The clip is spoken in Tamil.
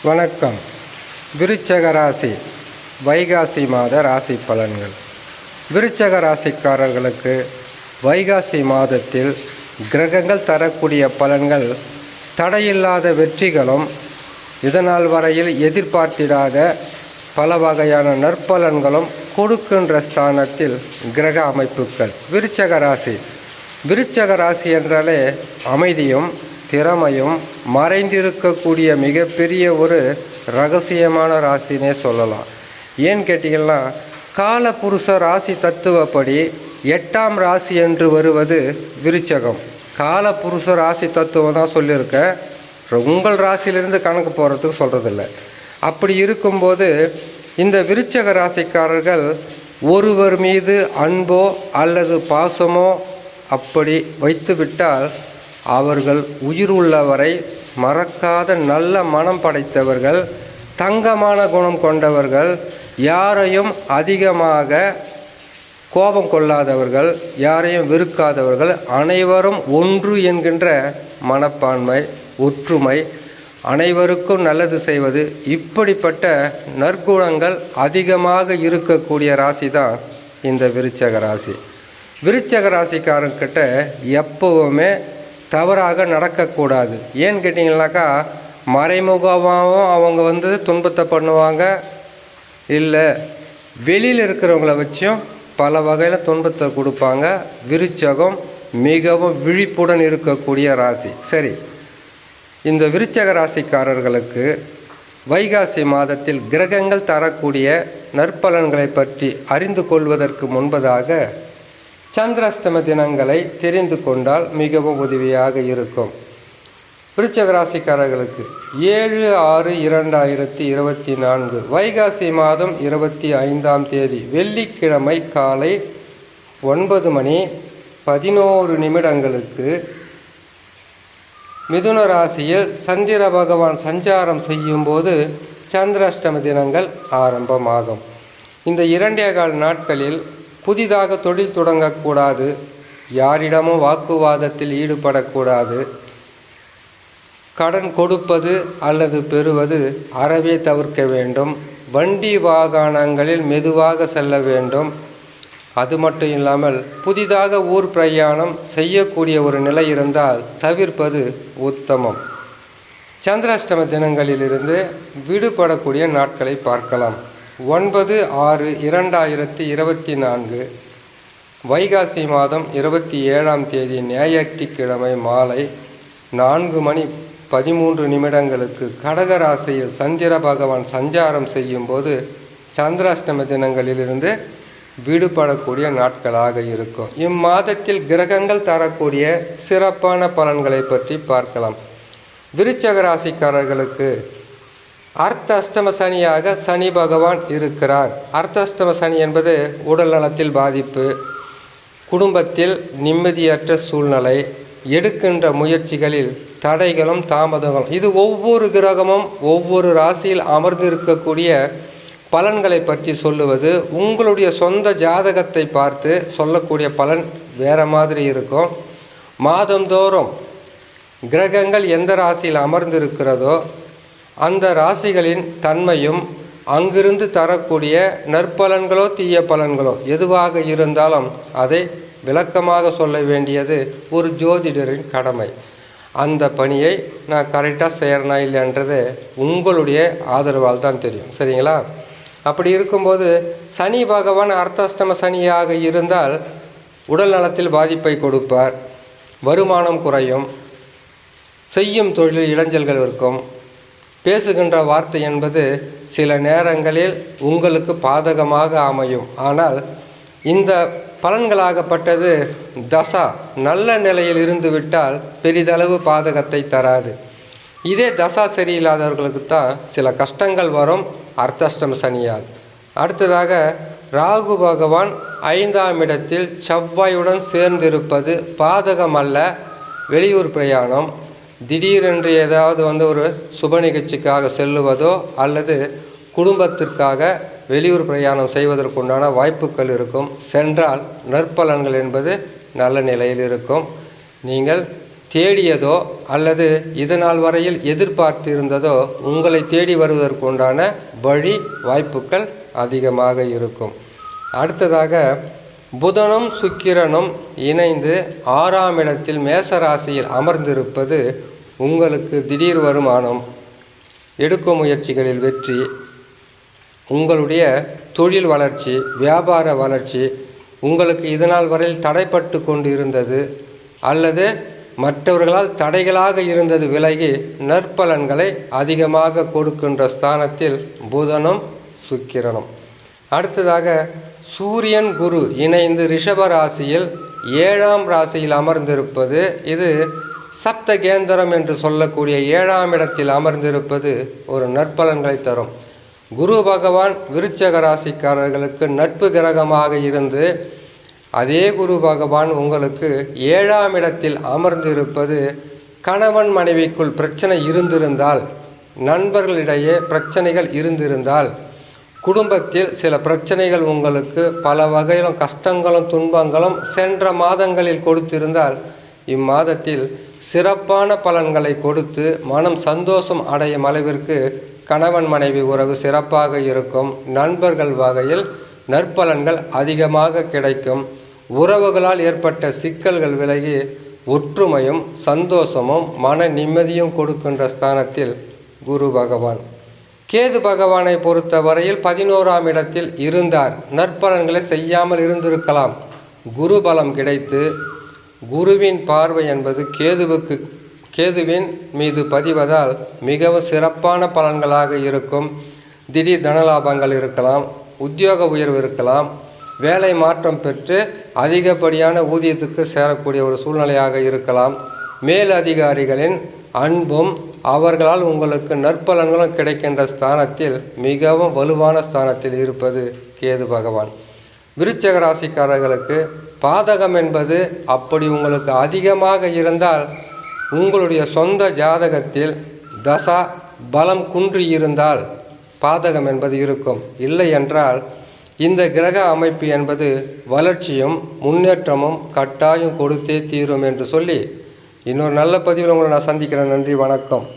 வணக்கம். விருச்சக ராசி வைகாசி மாத ராசி பலன்கள். விருச்சக ராசிக்காரர்களுக்கு வைகாசி மாதத்தில் கிரகங்கள் தரக்கூடிய பலன்கள் தடையில்லாத வெற்றிகளும், இதனால் வரையில் எதிர்பார்த்திடாத பல வகையான நற்பலன்களும் கொடுக்கின்ற ஸ்தானத்தில் கிரக அமைப்புகள். விருச்சக ராசி என்றாலே அமைதியும் திறமையும் மறைந்திருக்கக்கூடிய மிகப்பெரிய ஒரு ரகசியமான ராசினே சொல்லலாம். ஏன்னு கேட்டிங்கன்னா, காலபுருஷ ராசி தத்துவப்படி 8ஆம் ராசி என்று வருவது விருச்சகம். காலபுருஷ ராசி தத்துவம் தான் சொல்லியிருக்கேன், உங்கள் ராசியிலிருந்து கணக்கு போகிறதுக்கு சொல்கிறதில்ல. அப்படி இருக்கும்போது இந்த விருச்சக ராசிக்காரர்கள் ஒருவர் மீது அன்போ அல்லது பாசமோ அப்படி வைத்துவிட்டால் அவர்கள் உயிர் உள்ளவரை மறக்காத நல்ல மனம் படைத்தவர்கள், தங்கமான குணம் கொண்டவர்கள், யாரையும் அதிகமாக கோபம் கொள்ளாதவர்கள், யாரையும் வெறுக்காதவர்கள், அனைவரும் ஒன்று என்கின்ற மனப்பான்மை, ஒற்றுமை, அனைவருக்கும் நல்லது செய்வது, இப்படிப்பட்ட நற்குணங்கள் அதிகமாக இருக்கக்கூடிய ராசி தான் இந்த விருச்சக ராசி. விருச்சக ராசிக்காரர்கிட்ட எப்போவுமே தவறாக நடக்கக்கூடாது. ஏன்னு கேட்டிங்கனாக்கா, மறைமுகமாகவும் அவங்க துன்பத்தை பண்ணுவாங்க, இல்லை வெளியில் இருக்கிறவங்கள வச்சும் பல வகையில் துன்பத்தை கொடுப்பாங்க. விருச்சகம் மிகவும் விழிப்புடன் இருக்கக்கூடிய ராசி. சரி, இந்த விருச்சக ராசிக்காரர்களுக்கு வைகாசி மாதத்தில் கிரகங்கள் தரக்கூடிய நற்பலன்களை பற்றி அறிந்து கொள்வதற்கு முன்பதாக சந்திராஷ்டம தினங்களை தெரிந்து கொண்டால் மிகவும் உதவியாக இருக்கும். விருச்சக ராசிக்காரர்களுக்கு 7/6/2024 வைகாசி மாதம் 25ஆம் தேதி வெள்ளிக்கிழமை காலை 9:11 மிதுன ராசியில் சந்திர பகவான் சஞ்சாரம் செய்யும் போது சந்திராஷ்டம தினங்கள் ஆரம்பமாகும். இந்த 2.25 நாட்களில் புதிதாக தொழில் தொடங்கக்கூடாது, யாரிடமும் வாக்குவாதத்தில் ஈடுபடக்கூடாது, கடன் கொடுப்பது அல்லது பெறுவது அறவே தவிர்க்க வேண்டும், வண்டி வாகனங்களில் மெதுவாக செல்ல வேண்டும். அது மட்டும் இல்லாமல் புதிதாக ஊர் பிரயாணம் செய்யக்கூடிய ஒரு நிலை இருந்தால் தவிர்ப்பது உத்தமம். சந்திராஷ்டம தினங்களிலிருந்து விடுபடக்கூடிய நாட்களை பார்க்கலாம். 9/6/2024 வைகாசி மாதம் 27ஆம் தேதி ஞாயிற்றுக்கிழமை மாலை 4:13 கடகராசியில் சந்திர பகவான் சஞ்சாரம் செய்யும் போது சந்திராஷ்டம தினங்களிலிருந்து விடுபடக்கூடிய நாட்களாக இருக்கும். இம்மாதத்தில் கிரகங்கள் தரக்கூடிய சிறப்பான பலன்களை பற்றி பார்க்கலாம். விருச்சக ராசிக்காரர்களுக்கு அர்த்தாஷ்டம சனியாக சனி பகவான் இருக்கிறார். அர்த்தாஷ்டம சனி என்பது உடல் நலத்தில் பாதிப்பு, குடும்பத்தில் நிம்மதியற்ற சூழ்நிலை, எடுக்கின்ற முயற்சிகளில் தடைகளும் தாமதங்களும். இது ஒவ்வொரு கிரகமும் ஒவ்வொரு ராசியில் அமர்ந்திருக்கக்கூடிய பலன்களை பற்றி சொல்லுவது. உங்களுடைய சொந்த ஜாதகத்தை பார்த்து சொல்லக்கூடிய பலன் வேறு மாதிரி இருக்கும். மாதந்தோறும் கிரகங்கள் எந்த ராசியில் அமர்ந்திருக்கிறதோ அந்த ராசிகளின் தன்மையும், அங்கிருந்து தரக்கூடிய நற்பலன்களோ தீய பலன்களோ எதுவாக இருந்தாலும் அதை விளக்கமாக சொல்ல வேண்டியது ஒரு ஜோதிடரின் கடமை. அந்த பணியை நான் கரெக்டாக செய்கிறனா இல்லைன்றது உங்களுடைய ஆதரவால் தான் தெரியும். சரிங்களா? அப்படி இருக்கும்போது சனி பகவான் அர்த்தாஷ்டம சனியாக இருந்தால் உடல் நலத்தில் பாதிப்பை கொடுப்பார், வருமானம் குறையும், செய்யும் தொழிலில் இடைஞ்சல்கள் இருக்கும், பேசுகின்ற வார்த்தை என்பது சில நேரங்களில் உங்களுக்கு பாதகமாக அமையும். ஆனால் இந்த பலன்களாகப்பட்டது தசா நல்ல நிலையில் இருந்து விட்டால் பெரிதளவு பாதகத்தை தராது. இதே தசா சரியில்லாதவர்களுக்கு தான் சில கஷ்டங்கள் வரும் அர்த்தாஷ்டம சனியால். அடுத்ததாக ராகு பகவான் 5ஆம் இடத்தில் செவ்வாயுடன் சேர்ந்திருப்பது பாதகம் அல்ல. வெளியூர் பிரயாணம், திடீரென்று ஏதாவது ஒரு சுப நிகழ்ச்சிக்காக செல்லுவதோ அல்லது குடும்பத்திற்காக வெளியூர் பிரயாணம் செய்வதற்குண்டான வாய்ப்புகள் இருக்கும். சென்றால் நற்பலன்கள் என்பது நல்ல நிலையில் இருக்கும். நீங்கள் தேடியதோ அல்லது இதனால் வரையில் எதிர்பார்த்திருந்ததோ உங்களை தேடி வருவதற்கு உண்டான வழி வாய்ப்புகள் அதிகமாக இருக்கும். அடுத்ததாக புதனும் சுக்கிரனும் இணைந்து 6ஆம் இடத்தில் மேசராசியில் அமர்ந்திருப்பது உங்களுக்கு திடீர் வருமானம், எடுக்கும் முயற்சிகளில் வெற்றி, உங்களுடைய தொழில் வளர்ச்சி, வியாபார வளர்ச்சி, உங்களுக்கு இதனால் வரையில் தடைப்பட்டு கொண்டு இருந்தது அல்லது மற்றவர்களால் தடைகளாக இருந்தது விலகி நற்பலன்களை அதிகமாக கொடுக்கின்ற ஸ்தானத்தில் புதனும் சுக்கிரனும். அடுத்ததாக சூரியன் குரு இணைந்து ரிஷப ராசியில் 7ஆம் ராசியில் அமர்ந்திருப்பது, இது சப்தகேந்திரம் என்று சொல்லக்கூடிய 7ஆம் இடத்தில் அமர்ந்திருப்பது ஒரு நற்பலன்களை தரும். குரு பகவான் விருச்சக ராசிக்காரர்களுக்கு நட்பு கிரகமாக இருந்து அதே குரு பகவான் உங்களுக்கு 7ஆம் இடத்தில் அமர்ந்திருப்பது கணவன் மனைவிக்குள் பிரச்சனை இருந்திருந்தால், நண்பர்களிடையே பிரச்சனைகள் இருந்திருந்தால், குடும்பத்தில் சில பிரச்சனைகள் உங்களுக்கு பல வகையிலும் கஷ்டங்களும் துன்பங்களும் சென்ற மாதங்களில் கொடுத்திருந்தால் இம்மாதத்தில் சிறப்பான பலன்களை கொடுத்து மனம் சந்தோஷம் அடையும் அளவிற்கு கணவன் மனைவி உறவு சிறப்பாக இருக்கும். நண்பர்கள் வகையில் நற்பலன்கள் அதிகமாக கிடைக்கும். உறவுகளால் ஏற்பட்ட சிக்கல்கள் விலகி ஒற்றுமையும் சந்தோஷமும் மன நிம்மதியும் கொடுக்கின்ற ஸ்தானத்தில் குரு பகவான். கேது பகவானை பொறுத்த வரையில் 11ஆம் இடத்தில் இருந்தார். நற்பலன்களை செய்யாமல் இருந்திருக்கலாம். குரு பலம் கிடைத்து குருவின் பார்வை என்பது கேதுவின் மீது பதிவதால் மிகவும் சிறப்பான பலன்களாக இருக்கும். திடீர் தனலாபங்கள் இருக்கலாம், உத்தியோக உயர்வு இருக்கலாம், வேலை மாற்றம் பெற்று அதிகப்படியான ஊதியத்துக்கு சேரக்கூடிய ஒரு சூழ்நிலையாக இருக்கலாம். மேல் அதிகாரிகளின் அன்பும் அவர்களால் உங்களுக்கு நற்பலன்களும் கிடைக்கின்ற ஸ்தானத்தில் மிகவும் வலுவான ஸ்தானத்தில் இருப்பது கேது பகவான். விருச்சக ராசிக்காரர்களுக்கு பாதகம் என்பது அப்படி உங்களுக்கு அதிகமாக இருந்தால், உங்களுடைய சொந்த ஜாதகத்தில் தசா பலம் குன்றி இருந்தால் பாதகம் என்பது இருக்கும். இல்லை என்றால் இந்த கிரக அமைப்பு என்பது வளர்ச்சியும் முன்னேற்றமும் கட்டாயம் கொடுத்தே தீரும் என்று சொல்லி இன்னொரு நல்ல பதிவில் உங்களை நான் சந்திக்கிறேன். நன்றி, வணக்கம்.